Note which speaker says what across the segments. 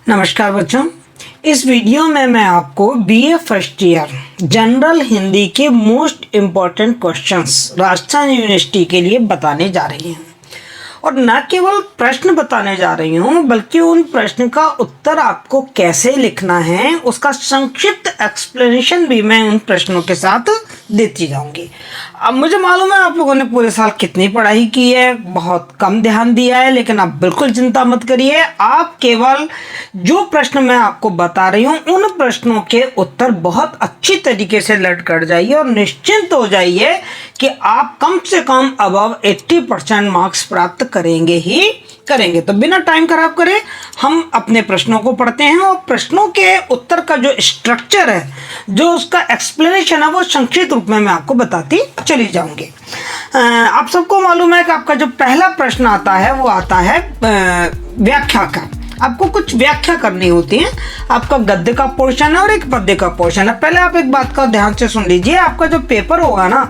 Speaker 1: नमस्कार बच्चों, इस वीडियो में मैं आपको BA first year general Hindi के most important questions Rajasthan university के लिए बताने जा रही हूँ। और न केवल प्रश्न बताने जा रही हूँ बल्कि उन प्रश्न का उत्तर आपको कैसे लिखना है उसका संक्षिप्त एक्सप्लेनेशन भी मैं उन प्रश्नों के साथ देती जाऊंगी। अब मुझे मालूम है आप लोगों ने पूरे साल कितनी पढ़ाई की है, बहुत कम ध्यान दिया है, लेकिन आप बिल्कुल चिंता मत करिए। आप केवल जो प्रश्न मैं आपको बता रही हूँ उन प्रश्नों के उत्तर बहुत अच्छी तरीके से लर्न कर जाइए और निश्चिंत हो जाइए कि आप कम से कम अबव 80% मार्क्स प्राप्त करेंगे ही करेंगे। तो बिना टाइम खराब करे हम अपने प्रश्नों को पढ़ते हैं और प्रश्नों के उत्तर का जो स्ट्रक्चर है, जो उसका एक्सप्लेनेशन है, वो संक्षिप्त रूप में मैं आपको बताती चली जाऊंगी। आप सबको मालूम है कि आपका जो पहला प्रश्न आता है वो आता है व्याख्या का। आपको कुछ व्याख्या करनी होती है। आपका गद्य का पोर्शन है और एक पद्य का पोर्शन है। पहले आप एक बात का ध्यान से सुन लीजिए। आपका जो पेपर होगा ना,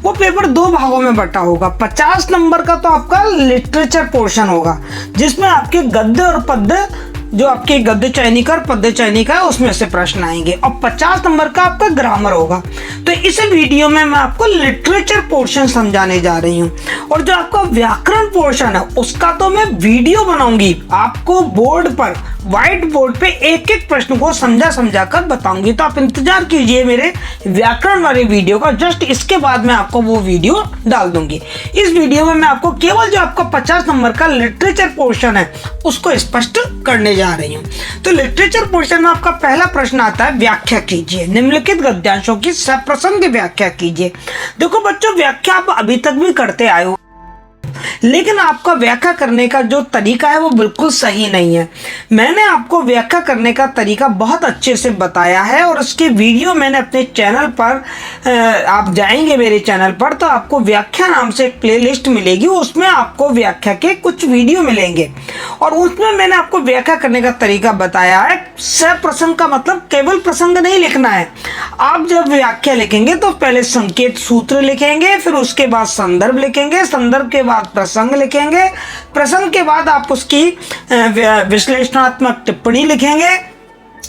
Speaker 1: वो पेपर दो भागों में बटा होगा। 50 नंबर का तो आपका लिटरेचर पोर्शन होगा, जिसमें आपके गद्य और पद्य, जो आपके गद्य चयनिका और पद्य चयनिका है, उसमें से प्रश्न आएंगे। और 50 नंबर का आपका ग्रामर होगा। तो इस वीडियो में मैं आपको लिटरेचर पोर्शन समझाने जा रही हूँ। और जो आपका व्याकरण पोर्शन है उसका तो मैं वीडियो बनाऊंगी, आपको बोर्ड पर, व्हाइट बोर्ड पे एक एक प्रश्न को समझा कर बताऊंगी। तो आप इंतजार कीजिए मेरे व्याकरण वाले वीडियो का। जस्ट इसके बाद मैं आपको वो वीडियो डाल दूंगी। इस वीडियो में मैं आपको केवल जो आपका 50 नंबर का लिटरेचर पोर्शन है उसको स्पष्ट करने जा रही हूँ। तो लिटरेचर पोर्शन में आपका पहला प्रश्न आता है, व्याख्या कीजिए। निम्नलिखित गद्यांशों की सप्रसंग व्याख्या कीजिए। देखो बच्चों, व्याख्या आप अभी तक भी करते आए हो, लेकिन आपका व्याख्या करने का जो तरीका है वो बिल्कुल सही नहीं है। मैंने आपको व्याख्या करने का तरीका बहुत अच्छे से बताया है और उसके वीडियो मैंने अपने चैनल पर, आप जाएंगे मेरे चैनल पर तो आपको व्याख्या नाम से एक प्लेलिस्ट मिलेगी। उसमें आपको व्याख्या के कुछ वीडियो मिलेंगे और उसमें मैंने आपको व्याख्या करने का तरीका बताया है। सप्रसंग का मतलब केवल प्रसंग नहीं लिखना है। आप जब व्याख्या लिखेंगे तो पहले संकेत सूत्र लिखेंगे, फिर उसके बाद संदर्भ लिखेंगे, संदर्भ के बाद प्रसंग लिखेंगे, प्रसंग के बाद आप उसकी विश्लेषणात्मक टिप्पणी लिखेंगे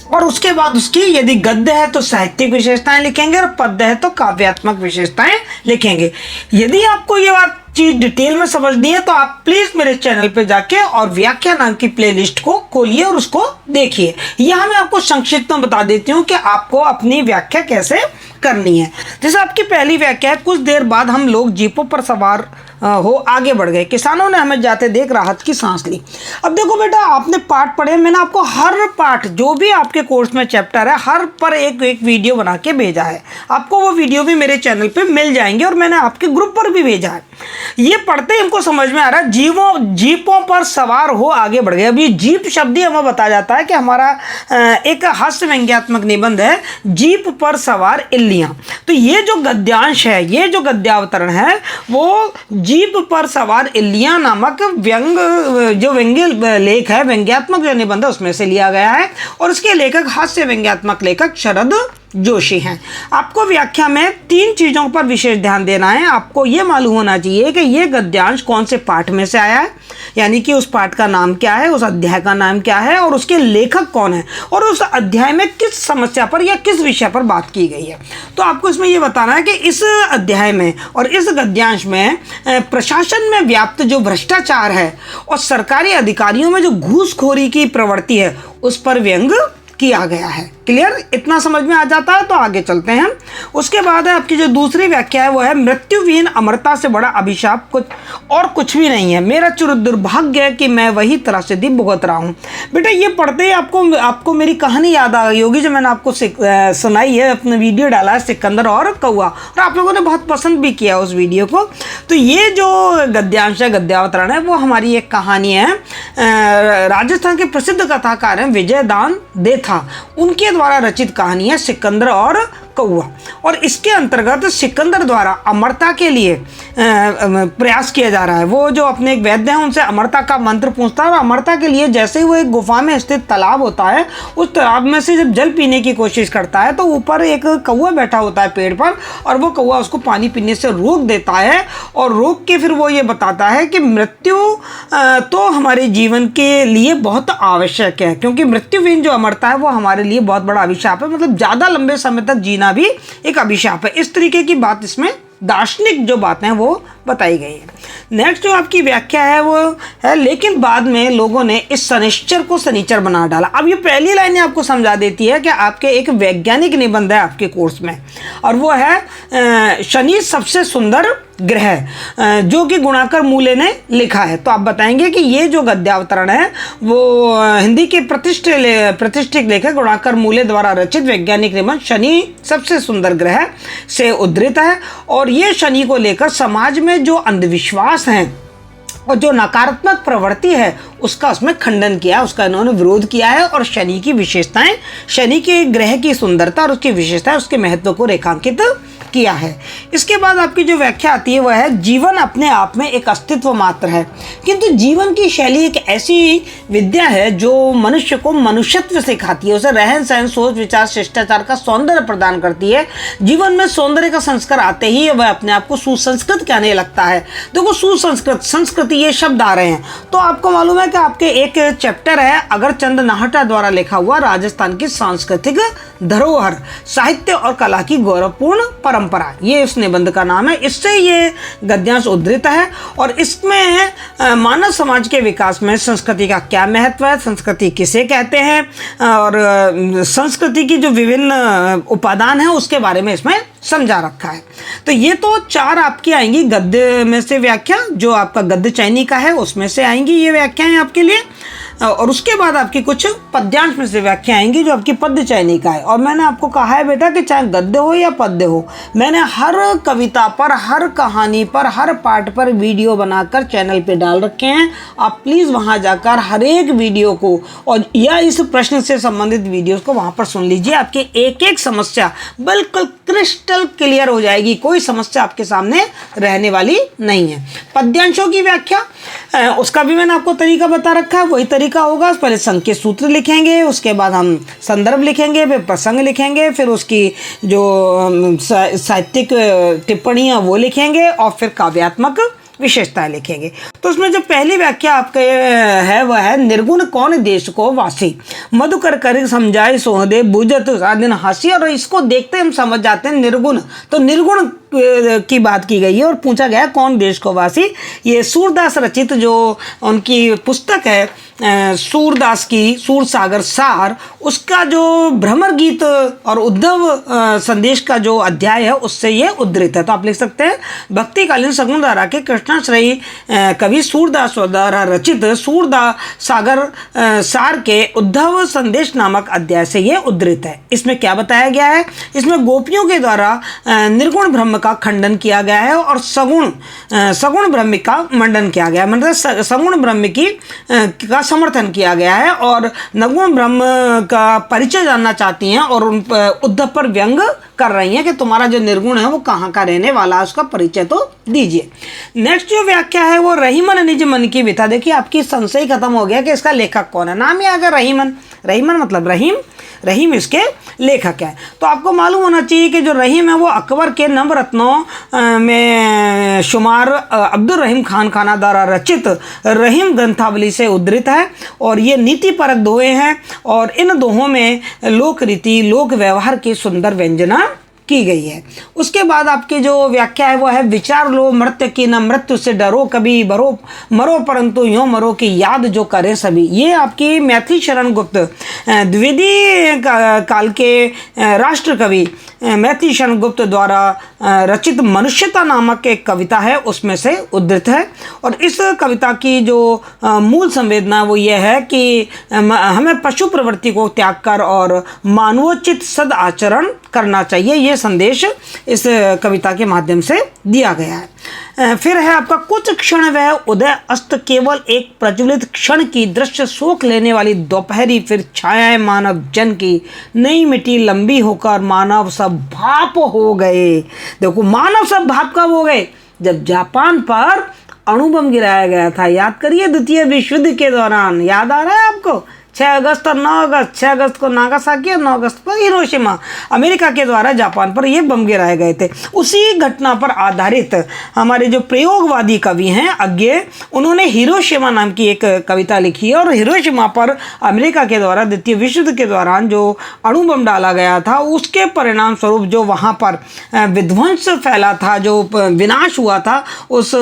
Speaker 1: और उसके बाद उसकी, यदि गद्य है तो साहित्यिक विशेषताएं लिखेंगे और पद्य है तो काव्यात्मक विशेषताएं लिखेंगे। यदि आपको ये बात चीज डिटेल में समझनी है तो आप प्लीज मेरे चैनल पे जाके और व्याख्या नाम की प्लेलिस्ट को खोलिए और उसको देखिए। यहाँ मैं आपको संक्षिप्त में बता देती हूँ कि आपको अपनी व्याख्या कैसे करनी है। जैसे आपकी पहली व्याख्या है, कुछ देर बाद हम लोग जीपों पर सवार हो आगे बढ़ गए, किसानों ने हमें जाते देख राहत की सांस ली। अब देखो बेटा, आपने पाठ पढ़े, मैंने आपको हर पाठ, जो भी आपके कोर्स में चैप्टर है, हर पर एक एक वीडियो बना के भेजा है। आपको वो वीडियो भी मेरे चैनल पे मिल जाएंगे और मैंने आपके ग्रुप पर भी भेजा है। ये पढ़ते ही हमको समझ में आ रहा है, जीपों पर सवार हो आगे बढ़ गए। अब ये जीप शब्द ही हमें बताया जाता है कि हमारा एक हास्य व्यंग्यात्मक निबंध है, जीप पर सवार इल्लियां। तो ये जो गद्यांश है, ये जो गद्यावतरण है, वो जीप पर सवार इल्लियां नामक व्यंग्य लेख है, व्यंग्यात्मक जो निबंध है उसमें से लिया गया है और उसके लेखक हास्य व्यंग्यात्मक लेखक शरद जोशी हैं। आपको व्याख्या में 3 चीज़ों पर विशेष ध्यान देना है। आपको ये मालूम होना चाहिए कि ये गद्यांश कौन से पाठ में से आया है, यानी कि उस पाठ का नाम क्या है, उस अध्याय का नाम क्या है और उसके लेखक कौन है और उस अध्याय में किस समस्या पर या किस विषय पर बात की गई है। तो आपको इसमें ये बताना है कि इस अध्याय में और इस गद्यांश में प्रशासन में व्याप्त जो भ्रष्टाचार है और सरकारी अधिकारियों में जो घूसखोरी की प्रवृत्ति है उस पर व्यंग किया गया है। क्लियर? इतना समझ में आ जाता है तो आगे चलते हैं। उसके बाद है आपकी जो दूसरी व्याख्या है वो है, मृत्युविहीन अमरता से बड़ा अभिशाप कुछ भी नहीं है। मेरा चिर दुर्भाग्य है कि मैं वही त्रासदी भुगत रहा हूँ। बेटा, ये पढ़ते ही आपको मेरी कहानी याद आ गई होगी जो मैंने आपको सुनाई है, अपने वीडियो डाला है, सिकंदर और कौआ, और आप लोगों ने बहुत पसंद भी किया उस वीडियो को। तो ये जो गद्यांश है, गद्यावतरण है, वो हमारी एक कहानी है। राजस्थान के प्रसिद्ध कथाकार हैं विजय दान देथा, उनके द्वारा रचित कहानी है सिकंदर और कौवा। और इसके अंतर्गत सिकंदर द्वारा अमरता के लिए प्रयास किया जा रहा है। वो जो अपने एक वैद्य हैं उनसे अमरता का मंत्र पूछता है और अमरता के लिए जैसे ही वो एक गुफा में स्थित तालाब होता है, उस तालाब में से जब जल पीने की कोशिश करता है तो ऊपर एक कौवा बैठा होता है पेड़ पर, और वो कौवा उसको पानी पीने से रोक देता है। और रोक के फिर वो ये बताता है कि मृत्यु तो हमारे जीवन के लिए बहुत आवश्यक है, क्योंकि मृत्युहीन जो अमरता है वो हमारे लिए बहुत बड़ा अभिशाप है। मतलब ज़्यादा लंबे समय तक जीना भी एक अभिशाप है। इस तरीके की बात इसमें दार्शनिक जो बातें हैं वो बताई गई है। नेक्स्ट जो आपकी व्याख्या है वो है, लेकिन बाद में लोगों ने इस शनिश्चर को शनिचर बना डाला। अब ये पहली लाइन आपको समझा देती है कि आपके एक वैज्ञानिक निबंध है आपके कोर्स में, और वो है शनि सबसे सुंदर ग्रह, जो कि गुणाकर मूले ने लिखा है। तो आप बताएंगे कि ये जो गद्यावतरण है वो हिंदी के प्रतिष्ठित लेखक गुणाकर मूले द्वारा रचित वैज्ञानिक निबंध शनि सबसे सुंदर ग्रह से उद्धृत है। और ये शनि को लेकर समाज में जो अंधविश्वास हैं और जो नकारात्मक प्रवृत्ति है उसका उसमें खंडन किया, उसका इन्होंने विरोध किया है। और शनि की विशेषताएं, शनि के ग्रह की सुंदरता और उसकी विशेषताएं, उसके महत्व को रेखांकित किया है। इसके बाद आपकी जो व्याख्या आती है वह है, जीवन अपने आप में एक अस्तित्व मात्र है, किंतु जीवन की शैली एक ऐसी विद्या है जो मनुष्य को मनुष्यत्व सिखाती है, उसे रहन सहन, सोच विचार, शिष्टाचार का सौंदर्य प्रदान करती है। जीवन में सौंदर्य का संस्कार आते ही वह अपने आप को सुसंस्कृत कहने लगता है। देखो, सुसंस्कृत, संस्कृति, ये शब्द आ रहे हैं तो आपको मालूम है कि आपके एक चैप्टर है अगरचंद नाहटा द्वारा लिखा हुआ राजस्थान की सांस्कृतिक धरोहर, साहित्य और कला की गौरवपूर्ण परंपरा, ये उस निबंध का नाम है। इससे ये गद्यांश उद्धृत है और इसमें मानव समाज के विकास में संस्कृति का क्या महत्व है, संस्कृति किसे कहते हैं, और संस्कृति की जो विभिन्न उपादान है उसके बारे में इसमें समझा रखा है। तो ये तो चार आपकी आएंगी गद्य में से व्याख्या, जो आपका गद्य चयनी का है उसमें से आएंगी ये व्याख्याएं आपके लिए, और उसके बाद आपकी कुछ पद्यांश में से व्याख्या आएंगी जो आपकी पद्य चयनी का है। और मैंने आपको कहा है बेटा कि चाहे गद्य हो या पद्य हो, मैंने हर कविता पर, हर कहानी पर, हर पाठ पर वीडियो बनाकर चैनल पे डाल रखे हैं। आप प्लीज़ वहां जाकर हर एक वीडियो को और या इस प्रश्न से संबंधित वीडियोस को वहां पर सुन लीजिए। आपकी एक एक समस्या बिल्कुल क्रिस्टल क्लियर हो जाएगी, कोई समस्या आपके सामने रहने वाली नहीं है। पद्यांशों की व्याख्या उसका भी मैंने आपको तरीका बता रखा है, वही तरीका होगा। पहले संकेत सूत्र लिखेंगे, उसके बाद हम संदर्भ लिखेंगे, फिर प्रसंग लिखेंगे, फिर उसकी जो साहित्यिक टिप्पणियाँ वो लिखेंगे और फिर काव्यात्मक विशेषताएं लिखेंगे। तो उसमें जो पहली व्याख्या आपके है वह है, निर्गुण कौन देश को वासी, मधुकर कर समझाए सोहदे बुझत दिन हंसी। और इसको देखते हम समझ जाते हैं निर्गुण, तो निर्गुण की बात की गई है और पूछा गया कौन देश को वासी। ये सूरदास रचित जो उनकी पुस्तक है सूरदास की सूरसागर सार, उसका जो भ्रमर गीत और उद्धव संदेश का जो अध्याय है उससे ये उद्धृत है। तो आप लिख सकते हैं, भक्तिकालीन सगुण धारा के कृष्णाश्रयी कवि सूरदास द्वारा रचित सूरदास सागर सार के उद्धव संदेश नामक अध्याय से ये उद्धृत है। इसमें क्या बताया गया है, इसमें गोपियों के द्वारा निर्गुण ब्रह्म का खंडन किया गया है और सगुण ब्रह्म का मंडन किया गया है, मतलब सगुण ब्रह्म की का समर्थन किया गया है और नगुण ब्रह्म का परिचय जानना चाहती हैं और उन उद्धव पर व्यंग कर रही हैं कि तुम्हारा जो निर्गुण है वो कहाँ का रहने वाला है, उसका परिचय तो दीजिए। नेक्स्ट जो व्याख्या है वो रहीमन निज मन की व्यथा। देखिए आपकी संशय खत्म हो गया कि इसका लेखक कौन है, नाम ही आ गया रहीमन। रहीमन मतलब रहीम, रहीम इसके लेखक है। तो आपको मालूम होना चाहिए कि जो रहीम है वो अकबर के नवरत्नों में शुमार अब्दुल रहीम खान खाना द्वारा रचित रहीम ग्रंथावली से उद्धृत है और ये नीति परक दोहे हैं और इन दोहों में लोक रीति लोक व्यवहार की सुंदर व्यंजना की गई है। उसके बाद आपकी जो व्याख्या है वो है, विचार लो मृत्यु की न मृत्यु से डरो, कभी बरो मरो परंतु यूं मरो की याद जो करे सभी। ये आपकी मैथिली शरण गुप्त द्विवेदी काल के राष्ट्र कवि मैथिली शरण गुप्त द्वारा रचित मनुष्यता नामक एक कविता है उसमें से उद्धृत है। और इस कविता की जो मूल संवेदना वो ये है कि हमें पशु प्रवृत्ति को त्याग कर और मानवोचित सद आचरण करना चाहिए। ये संदेश इस कविता के माध्यम से दिया गया है। फिर है आपका, कुछ क्षण वह उदय अस्त केवल एक प्रज्वलित क्षण की दृश्य शोक लेने वाली दोपहरी, फिर छायाएं मानव जन की नई मिट्टी लंबी होकर मानव सब सब भाप हो गए। देखो, मानव सब भाप कब हो गए? जब जापान पर अणु बम गिराया गया था। याद करिए, द्वितीय विश्व युद्ध के दौरान। याद आ रहा है आपको? 6 अगस्त और 9 अगस्त, 6 अगस्त को नागासाकी और 9 अगस्त को हिरोशिमा, अमेरिका के द्वारा जापान पर ये बम गिराए गए थे। उसी घटना पर आधारित हमारे जो प्रयोगवादी कवि हैं अज्ञे, उन्होंने हिरोशिमा नाम की एक कविता लिखी है और हिरोशिमा पर अमेरिका के द्वारा द्वितीय विश्व युद्ध के दौरान जो अणु बम डाला गया था, उसके परिणाम स्वरूप जो वहाँ पर विध्वंस फैला था, जो विनाश हुआ था, उस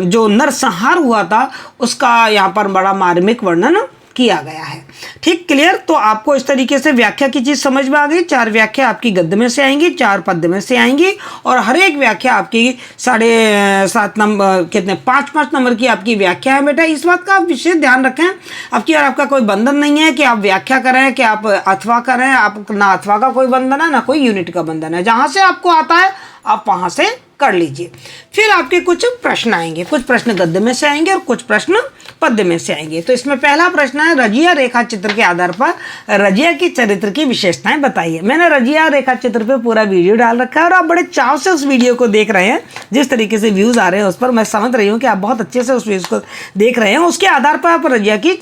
Speaker 1: जो नरसंहार हुआ था, उसका यहाँ पर बड़ा मार्मिक वर्णन किया गया है। ठीक, क्लियर? तो आपको इस तरीके से व्याख्या की चीज समझ में आ गई। 4 व्याख्या आपकी गद्य में से आएंगी, 4 पद्य में से आएंगी और हर एक व्याख्या आपकी 7.5 नंबर, कितने 5-5 नंबर की आपकी व्याख्या है बेटा। इस बात का आप विशेष ध्यान रखें आपकी, और आपका कोई बंधन नहीं है कि आप व्याख्या करें, कि आप अथवा करें। आप ना अथवा का कोई बंधन है, ना कोई यूनिट का बंधन है। जहां से आपको आता है आप वहां से कर लीजिए। फिर आपके कुछ प्रश्न आएंगे, कुछ प्रश्न गद्य में से आएंगे और कुछ प्रश्न पद्य में से आएंगे। तो इसमें पहला प्रश्न है, रजिया रेखा चित्र के आधार पर रजिया की चरित्र की विशेषताएं बताइए। मैंने रजिया रेखा चित्र पे पूरा वीडियो डाल रखा है और आप बड़े चाव से उस वीडियो को देख रहे हैं। जिस तरीके से व्यूज आ रहे हैं उस पर मैं समझ रही हूँ कि आप बहुत अच्छे से उस व्यूज को देख रहे हैं। उसके आधार पर आप रजिया की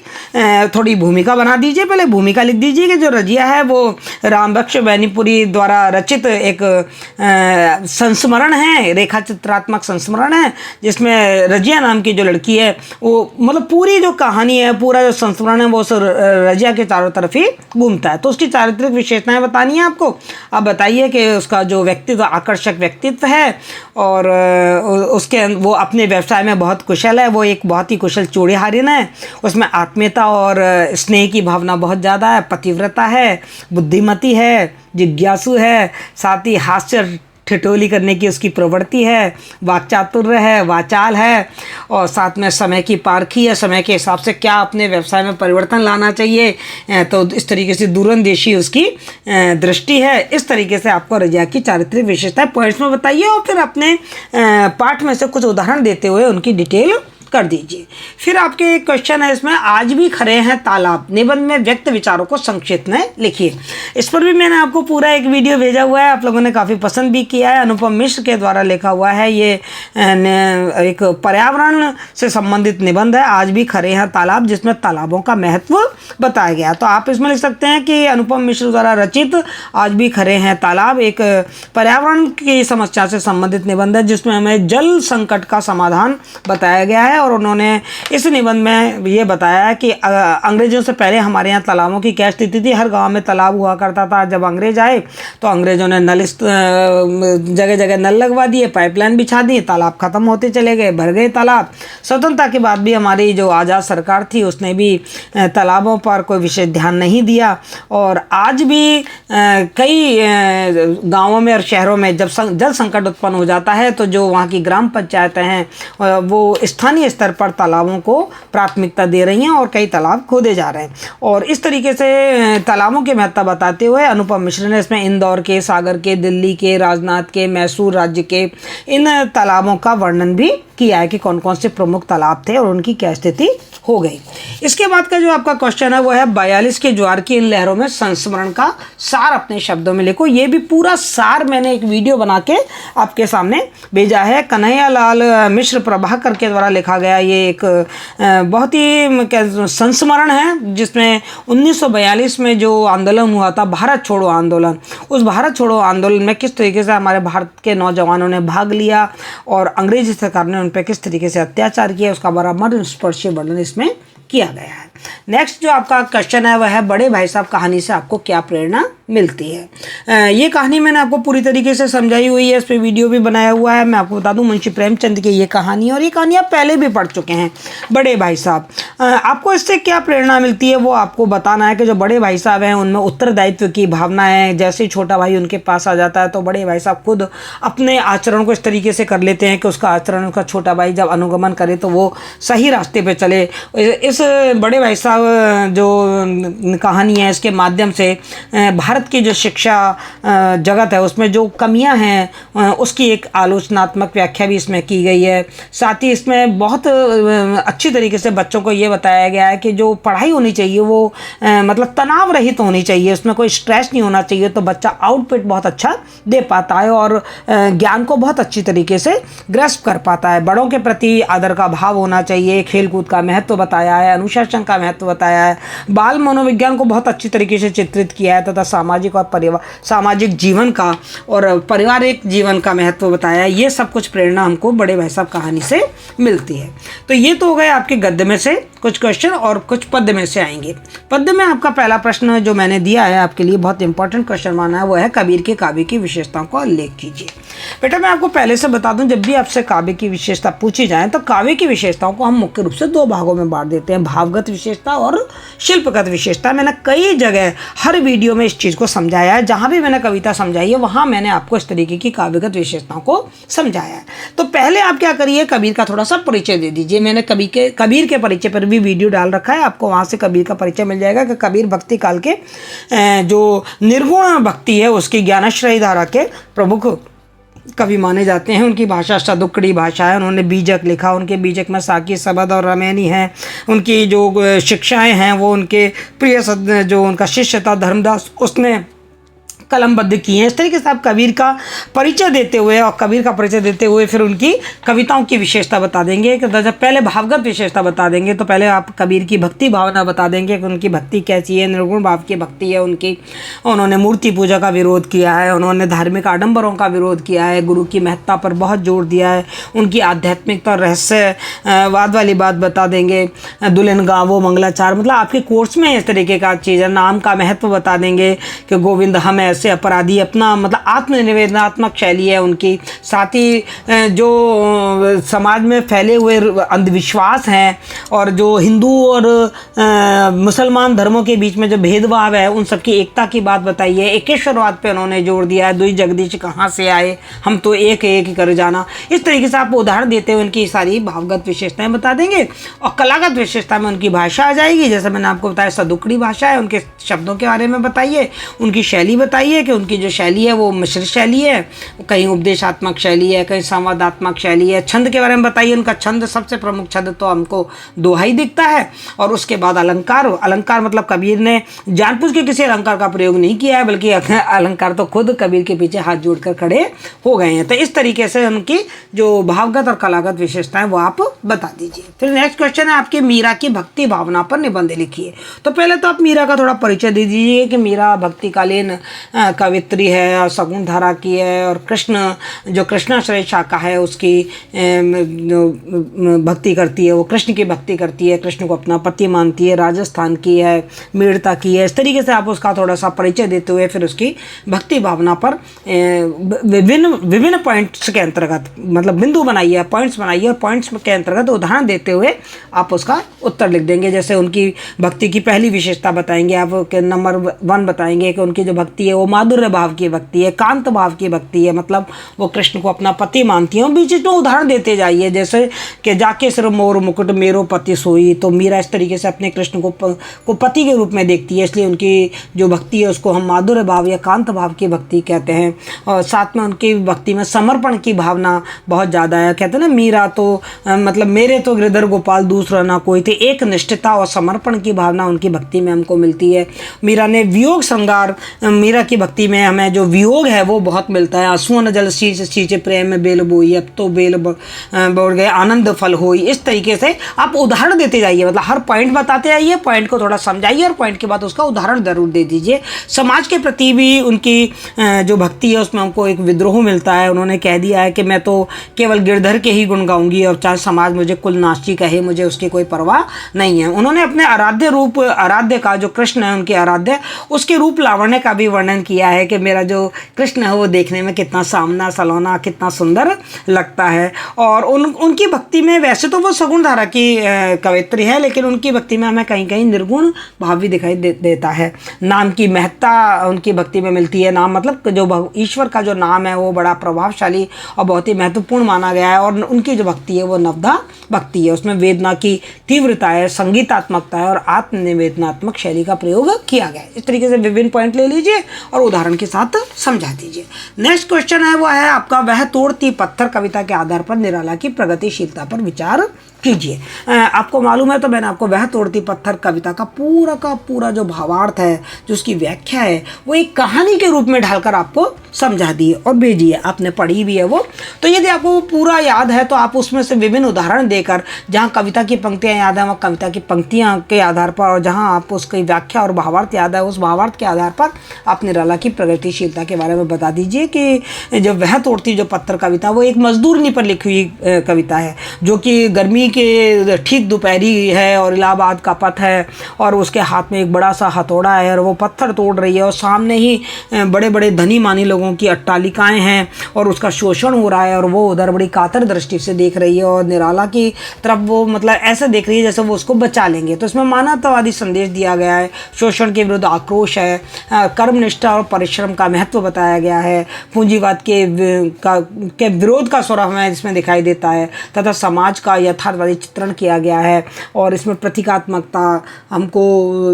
Speaker 1: थोड़ी भूमिका बना दीजिए। पहले भूमिका लिख दीजिए कि जो रजिया है वो रामबख्श बैनीपुरी द्वारा रचित एक संस्मरण है, रेखा चित्रात्मक संस्मरण है, जिसमें रजिया नाम की जो लड़की है वो, मतलब पूरी जो कहानी है, पूरा जो संस्मरण है वो रजिया के चारों तरफ ही घूमता है। तो उसकी चारित्रिक विशेषताएं बतानी है आपको। आप बताइए कि उसका जो व्यक्तित्व आकर्षक व्यक्तित्व है और उसके वो अपने व्यवसाय में बहुत कुशल है। वो एक बहुत ही कुशल चूड़ीहारिन है। उसमें आत्मीयता और स्नेह की भावना बहुत ज़्यादा है, पतिव्रता है, बुद्धिमती है, जिज्ञासु है, साथ ही हास्य ठिठोली करने की उसकी प्रवृत्ति है, वाक्चातुर्य है, वाचाल है और साथ में समय की पारखी है। समय के हिसाब से क्या अपने व्यवसाय में परिवर्तन लाना चाहिए, तो इस तरीके से दूरंदेशी उसकी दृष्टि है। इस तरीके से आपको रजिया की चारित्रिक विशेषताएं पॉइंट्स में बताइए और फिर अपने पाठ में से कुछ उदाहरण देते हुए उनकी डिटेल कर दीजिए। फिर आपके एक क्वेश्चन है इसमें, आज भी खड़े हैं तालाब, निबंध में व्यक्त विचारों को संक्षिप्त में लिखिए। इस पर भी मैंने आपको पूरा एक वीडियो भेजा हुआ है, आप लोगों ने काफ़ी पसंद भी किया है। अनुपम मिश्र के द्वारा लिखा हुआ है, ये एक पर्यावरण से संबंधित निबंध है, आज भी खड़े हैं तालाब, जिसमें तालाबों का महत्व बताया गया। तो आप इसमें लिख सकते हैं कि अनुपम मिश्र द्वारा रचित आज भी खड़े हैं तालाब एक पर्यावरण की समस्या से संबंधित निबंध है, जिसमें हमें जल संकट का समाधान बताया गया है। और उन्होंने इस निबंध में ये बताया कि अंग्रेजों से पहले हमारे यहाँ तालाबों की क्या स्थिति थी। हर गांव में तालाब हुआ करता था। जब अंग्रेज आए तो अंग्रेजों ने नल जगह जगह नल लगवा दिए, पाइपलाइन बिछा दी, तालाब खत्म होते चले गए, भर गए तालाब। स्वतंत्रता के बाद भी हमारी जो आज़ाद सरकार थी उसने भी तालाबों पर कोई विशेष ध्यान नहीं दिया। और आज भी कई गाँवों में और शहरों में जब जल संकट उत्पन्न हो जाता है तो जो वहाँ की ग्राम पंचायतें हैं वो स्थानीय स्तर पर तालाबों को प्राथमिकता दे रही हैं और कई तालाब खोदे जा रहे हैं। और इस तरीके से तालाबों की महत्ता बताते हुए अनुपम मिश्र ने इसमें इंदौर के, सागर के, दिल्ली के, राजनाथ के, मैसूर राज्य के इन तालाबों का वर्णन भी किया है कि कौन कौन से प्रमुख तालाब थे और उनकी क्या स्थिति हो गई। इसके बाद का जो आपका क्वेश्चन है वो है 42 के ज्वार की इन लहरों में संस्मरण का सार अपने शब्दों में लिखो। ये भी पूरा सार मैंने एक वीडियो बना के आपके सामने भेजा है। कन्हैयालाल मिश्र प्रभाकर के द्वारा लिखा गया ये एक बहुत ही संस्मरण है, जिसमें 1942 में जो आंदोलन हुआ था, भारत छोड़ो आंदोलन, उस भारत छोड़ो आंदोलन में किस तरीके से हमारे भारत के नौजवानों ने भाग लिया और अंग्रेजी सरकार ने उन पर किस तरीके से अत्याचार किया, उसका बड़ा मर्मस्पर्शी वर्णन इसमें किया गया है। नेक्स्ट जो आपका क्वेश्चन है वह है, बड़े भाई साहब कहानी से आपको क्या प्रेरणा मिलती है। ये कहानी मैंने आपको पूरी तरीके से समझाई हुई है, इस पर वीडियो भी बनाया हुआ है। मैं आपको बता दूं मुंशी प्रेमचंद की ये कहानी, और ये कहानी आप पहले भी पढ़ चुके हैं, बड़े भाई साहब। आपको इससे क्या प्रेरणा मिलती है वो आपको बताना है कि जो बड़े भाई साहब हैं उनमें उत्तरदायित्व की भावना है। जैसे ही छोटा भाई उनके पास आ जाता है तो बड़े भाई साहब खुद अपने आचरण को इस तरीके से कर लेते हैं कि उसका आचरण उसका छोटा भाई जब अनुगमन करे तो वो सही रास्ते पर चले। इस बड़े ऐसा जो कहानी है इसके माध्यम से भारत की जो शिक्षा जगत है उसमें जो कमियां हैं उसकी एक आलोचनात्मक व्याख्या भी इसमें की गई है। साथ ही इसमें बहुत अच्छी तरीके से बच्चों को ये बताया गया है कि जो पढ़ाई होनी चाहिए वो मतलब तनाव रहित होनी चाहिए, उसमें कोई स्ट्रेस नहीं होना चाहिए, तो बच्चा आउटपुट बहुत अच्छा दे पाता है और ज्ञान को बहुत अच्छी तरीके से ग्रस्प कर पाता है। बड़ों के प्रति आदर का भाव होना चाहिए, खेलकूद का महत्व बताया है, अनुशासन का महत्व बताया है, बाल मनोविज्ञान को बहुत अच्छी तरीके से चित्रित किया है तथा सामाजिक और सामाजिक जीवन का और पारिवारिक जीवन का महत्व बताया है। ये सब कुछ प्रेरणा हमको बड़े भाई साहब कहानी से मिलती है। तो ये तो हो गए आपके गद्य में से कुछ क्वेश्चन और कुछ पद्य में से आएंगे। पद्य में आपका पहला प्रश्न जो मैंने दिया है आपके लिए बहुत इंपॉर्टेंट क्वेश्चन माना है, वो है कबीर के काव्य की विशेषताओं का उल्लेख कीजिए। बेटा मैं आपको पहले से बता दूं, जब भी आपसे काव्य की विशेषता पूछी जाए तो काव्य की विशेषताओं को हम मुख्य रूप से दो भागों में बांट देते हैं, भावगत विशेषता और शिल्पगत विशेषता। मैंने कई जगह हर वीडियो में इस चीज़ को समझाया है, जहाँ भी मैंने कविता समझाई है वहाँ मैंने आपको इस तरीके की काव्यगत विशेषताओं को समझाया है। तो पहले आप क्या करिए, कबीर का थोड़ा सा परिचय दे दीजिए। मैंने कबीर के परिचय पर भी वीडियो डाल रखा है, आपको वहाँ से कबीर का परिचय मिल जाएगा कि कबीर भक्ति काल के जो निर्गुण भक्ति है उसकी ज्ञानाश्रयी धारा के प्रमुख कवि माने जाते हैं। उनकी भाषा सदुक्कड़ी भाषा है, उन्होंने बीजक लिखा, उनके बीजक में साकी सबद और रमैनी हैं। उनकी जो शिक्षाएं हैं वो उनके प्रिय जो उनका शिष्य था धर्मदास उसने कलमबद्ध की हैं। इस तरीके से आप कबीर का परिचय देते हुए और कबीर का परिचय देते हुए फिर उनकी कविताओं की विशेषता बता देंगे। कि जब पहले भावगत विशेषता बता देंगे तो पहले आप कबीर की भक्ति भावना बता देंगे कि उनकी भक्ति कैसी है, निर्गुण भाव की भक्ति है उनकी। उन्होंने मूर्ति पूजा का विरोध किया है, उन्होंने धार्मिक आडंबरों का विरोध किया है, गुरु की महत्ता पर बहुत जोर दिया है, उनकी आध्यात्मिकता और रहस्यवाद वाली बात बता देंगे। दुल्हन गावो मंगलाचार, मतलब आपके कोर्स में इस तरीके का चीज़ है। नाम का महत्व बता देंगे कि गोविंद हम से अपराधी, अपना मतलब आत्मनिवेदनात्मक शैली है उनकी। साथ ही जो समाज में फैले हुए अंधविश्वास हैं और जो हिंदू और मुसलमान धर्मों के बीच में जो भेदभाव है उन सबकी एकता की बात बताई है। एकेश्वरवाद पे उन्होंने जोर दिया है, दुई जगदीश कहाँ से आए, हम तो एक एक कर जाना। इस तरीके से आप उदाहरण देते हुए उनकी सारी भावगत विशेषताएं बता देंगे। और कलागत विशेषता में उनकी भाषा आ जाएगी, जैसे मैंने आपको बताया सदुक्कड़ी भाषा है, उनके शब्दों के बारे में बताइए, उनकी शैली बताइए कि उनकी जो शैली है वो मिश्र शैली है, कहीं उपदेशात्मक शैली है, कहीं संवादात्मक शैली है। छंद के बारे में बताइए, उनका छंद सबसे प्रमुख छंद तो हमको दोहा ही दिखता है। और उसके बाद अलंकार, अलंकार मतलब कबीर ने जानबूझ के किसी अलंकार का प्रयोग नहीं किया है, बल्कि अलंकार तो खुद कबीर के पीछे हाथ जोड़कर खड़े हो गए हैं। तो इस तरीके से उनकी जो भावगत और कलागत विशेषताएं वो आप बता दीजिए। फिर नेक्स्ट क्वेश्चन है आपके मीरा की भक्ति भावना पर निबंध लिखिए। तो पहले तो आप मीरा का थोड़ा परिचय दे दीजिए कि मीरा भक्तिकालीन कवित्री है और सगुण धारा की है, और कृष्ण जो कृष्णाश्रय शाखा है उसकी भक्ति करती है, वो कृष्ण की भक्ति करती है, कृष्ण को अपना पति मानती है, राजस्थान की है, मेड़ता की है। इस तरीके से आप उसका थोड़ा सा परिचय देते हुए फिर उसकी भक्ति भावना पर विभिन्न पॉइंट्स के अंतर्गत मतलब बिंदु बनाइए, पॉइंट्स बनाइए, और पॉइंट्स के अंतर्गत उदाहरण देते हुए आप उसका उत्तर लिख देंगे। जैसे उनकी भक्ति की पहली विशेषता बताएंगे आप, नंबर 1 बताएंगे कि उनकी जो भक्ति है वो माधुर्य भाव की भक्ति है, कांत भाव की भक्ति है, मतलब वो कृष्ण को अपना पति मानती है। बीच में उदाहरण देते जाइए, जैसे कि जाके सिर मोर मुकुट मेरो पति सोई, तो मीरा इस तरीके से अपने कृष्ण को पति के रूप में देखती है, इसलिए उनकी जो भक्ति है उसको हम माधुर्य भाव या कांत भाव की भक्ति कहते हैं। और साथ में उनकी भक्ति में समर्पण की भावना बहुत ज़्यादा है। कहते हैं ना, मीरा तो मतलब मेरे तो गिरधर गोपाल दूसरा ना कोई थे, एक निष्ठता और समर्पण की भावना उनकी भक्ति में हमको मिलती है। मीरा ने वियोग श्रृंगार, मीरा की भक्ति में हमें जो वियोग है वो बहुत मिलता है। आंसुओं न जल सींचे प्रेम में बेल बोई, अब तो बेल बोल गए आनंद फल होई। इस तरीके से आप उदाहरण देते जाइए, मतलब हर पॉइंट बताते जाइए, पॉइंट को थोड़ा समझाइए और पॉइंट के बाद उसका उदाहरण जरूर दे दीजिए। समाज के प्रति भी उनकी जो भक्ति है उसमें हमको एक विद्रोह मिलता है। उन्होंने कह दिया है कि मैं तो केवल गिरधर के ही गुण गाऊंगी और चाहे समाज मुझे कुलनाशी कहे, मुझे उसकी कोई परवाह नहीं है। उन्होंने अपने आराध्य रूप, आराध्य का जो कृष्ण है उनके आराध्य, उसके रूप लावण्य का भी वर्णन किया है कि मेरा जो कृष्ण है वो देखने में कितना सामना सलोना कितना सुंदर लगता है। और उनकी भक्ति में वैसे तो वो सगुण धारा की कवित्री है, लेकिन उनकी भक्ति में हमें कहीं कहीं निर्गुण भाव भी दिखाई देता है। नाम की महत्ता उनकी भक्ति में मिलती है। नाम मतलब जो ईश्वर का जो नाम है वो बड़ा प्रभावशाली और बहुत ही महत्वपूर्ण माना गया है। और उनकी जो भक्ति है वो नवधा भक्ति है, उसमें वेदना की तीव्रता है, संगीतात्मकता है और आत्मनिवेदनात्मक शैली का प्रयोग किया गया है। इस तरीके से विभिन्न पॉइंट ले लीजिए और उदाहरण के साथ समझा दीजिए। नेक्स्ट क्वेश्चन है वो है आपका वह तोड़ती पत्थर कविता के आधार पर निराला की प्रगतिशीलता पर विचार कीजिए। आपको मालूम है तो मैंने आपको वह तोड़ती पत्थर कविता का पूरा जो भावार्थ है, जो उसकी व्याख्या है, वो एक कहानी के रूप में ढालकर आपको समझा दी और भेजी है। आपने पढ़ी भी है वो, तो यदि आपको वो पूरा याद है तो आप उसमें से विभिन्न उदाहरण देकर, जहाँ कविता की पंक्तियाँ याद है वहाँ कविता की पंक्तियाँ के आधार पर, और जहाँ आप उसकी व्याख्या और भावार्थ याद है उस भावार्थ के आधार पर आप निराला की प्रगतिशीलता के बारे में बता दीजिए कि जो वह तोड़ती जो पत्थर कविता वो एक मजदूरनी पर लिखी हुई कविता है, जो कि गर्मी के ठीक दोपहरी है और इलाहाबाद का पथ है और उसके हाथ में एक बड़ा सा हथौड़ा है और वो पत्थर तोड़ रही है और सामने ही बड़े बड़े धनी मानी लोगों की अट्टालिकाएं हैं और उसका शोषण हो रहा है और वो उधर बड़ी कातर दृष्टि से देख रही है और निराला की तरफ वो मतलब ऐसे देख रही है जैसे वो उसको बचा लेंगे। तो इसमें मानवतावादी संदेश दिया गया है, शोषण के विरुद्ध आक्रोश है, कर्मनिष्ठा और परिश्रम का महत्व बताया गया है, पूंजीवाद के विरोध का स्वर हमें इसमें दिखाई देता है तथा समाज का यथार्थवादी चित्रण किया गया है। और इसमें प्रतीकात्मकता हमको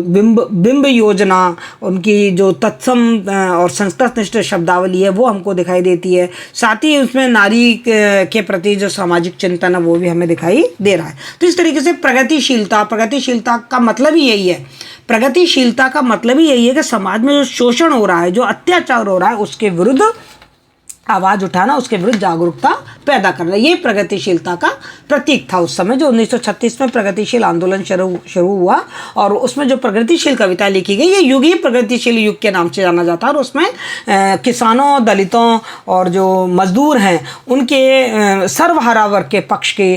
Speaker 1: बिंब योजना, उनकी जो तत्सम और संस्कृतनिष्ठ शब्दावली है वो हमको दिखाई देती है। साथ ही उसमें नारी के प्रति जो सामाजिक चिंतन है वो भी हमें दिखाई दे रहा है। तो इस तरीके से प्रगतिशीलता का मतलब ही यही है। प्रगतिशीलता का मतलब ही यही है कि समाज में जो शोषण हो रहा है, जो अत्याचार हो रहा है, उसके विरुद्ध आवाज़ उठाना, उसके विरुद्ध जागरूकता पैदा करना, ये प्रगतिशीलता का प्रतीक था उस समय जो 1936 में प्रगतिशील आंदोलन शुरू हुआ। और उसमें जो प्रगतिशील कविता लिखी गई, ये युग ही प्रगतिशील युग के नाम से जाना जाता है। और उसमें किसानों, दलितों और जो मजदूर हैं उनके सर्वहारा वर्ग के पक्ष की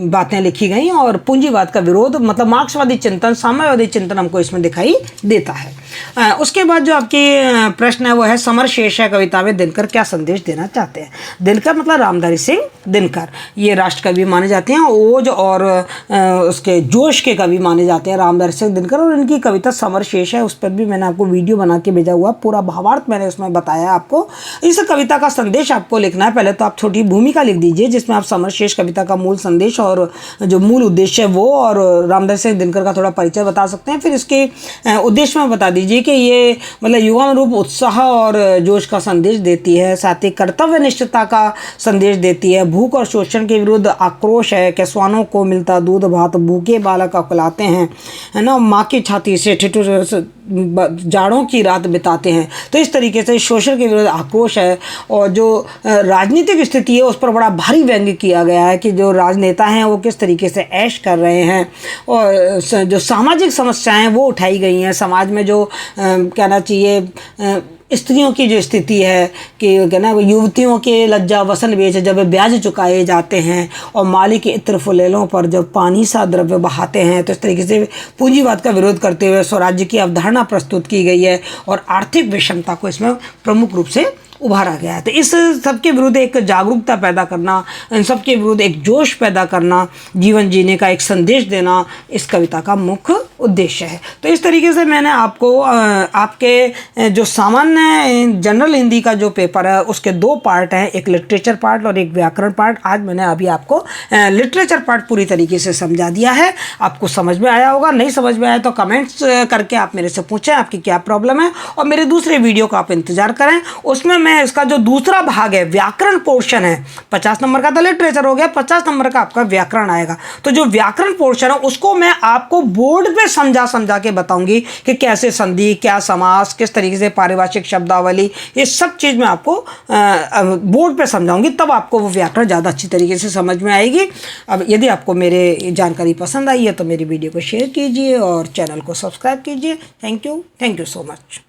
Speaker 1: बातें लिखी गई और पूंजीवाद का विरोध मतलब मार्क्सवादी चिंतन, साम्यवादी चिंतन हमको इसमें दिखाई देता है। उसके बाद जो आपकी प्रश्न है वो है समर शेष है कविता में दिनकर क्या संदेश देना चाहते हैं। दिनकर मतलब रामधारी सिंह दिनकर, ये राष्ट्र कवि माने जाते हैं, ओज और उसके जोश के कवि माने जाते हैं रामधारी सिंह दिनकर। और इनकी कविता समर शेष है, उस पर भी मैंने आपको वीडियो बना के भेजा हुआ, पूरा भावार्थ मैंने उसमें बताया आपको। इस कविता का संदेश आपको लिखना है। पहले तो आप छोटी भूमिका लिख दीजिए जिसमें आप समर शेष कविता का मूल संदेश और जो मूल उद्देश्य है वो और रामधारी सिंह दिनकर का थोड़ा परिचय बता सकते हैं। फिर इसके उद्देश्य में बता दीजिए कि ये मतलब युवानुरूप उत्साह और जोश का संदेश देती है, साथ ही कर्तव्य निष्ठता का संदेश देती है, भूख और शोषण के विरुद्ध आक्रोश है, केसवानों को मिलता दूध भात भूखे बालक खिलाते हैं, है ना, माँ की छाती से ठिठुर जाड़ों की रात बिताते हैं। तो इस तरीके से शोषण के विरुद्ध आक्रोश है। और जो राजनीतिक स्थिति है उस पर बड़ा भारी व्यंग्य किया गया है कि जो राजनेता हैं वो किस तरीके से ऐश कर रहे हैं और जो सामाजिक समस्याएं वो उठाई गई हैं। समाज में जो कहना चाहिए स्त्रियों की जो स्थिति है कि कहना युवतियों के लज्जा वसन बेच जब ब्याज चुकाए जाते हैं और माली के इत्र फुलेलों पर जब पानी सा द्रव्य बहाते हैं। तो इस तरीके से पूंजीवाद का विरोध करते हुए स्वराज्य की अवधारणा प्रस्तुत की गई है और आर्थिक विषमता को इसमें प्रमुख रूप से उभारा गया है। तो इस सबके विरुद्ध एक जागरूकता पैदा करना, इन सबके विरुद्ध एक जोश पैदा करना, जीवन जीने का एक संदेश देना इस कविता का मुख्य उद्देश्य है। तो इस तरीके से मैंने आपको आपके जो सामान्य जनरल हिंदी का जो पेपर है उसके दो पार्ट हैं, एक लिटरेचर पार्ट और एक व्याकरण पार्ट। आज मैंने अभी आपको लिटरेचर पार्ट पूरी तरीके से समझा दिया है। आपको समझ में आया होगा, नहीं समझ में आया तो कमेंट्स करके आप मेरे से पूछें आपकी क्या प्रॉब्लम है और मेरे दूसरे वीडियो का आप इंतजार करें। उसमें इसका जो दूसरा भाग है व्याकरण पोर्शन है, 50 नंबर का तो लिटरेचर हो गया, 50 नंबर का आपका व्याकरण आएगा। तो जो व्याकरण पोर्शन है उसको मैं आपको बोर्ड पे समझा के बताऊंगी कि कैसे संधि, क्या समास, किस तरीके से पारिभाषिक शब्दावली, ये सब चीज़ मैं आपको बोर्ड पे समझाऊंगी, तब आपको वो व्याकरण ज़्यादा अच्छी तरीके से समझ में आएगी। अब यदि आपको मेरे जानकारी पसंद आई है तो मेरी वीडियो को शेयर कीजिए और चैनल को सब्सक्राइब कीजिए। Thank you so much.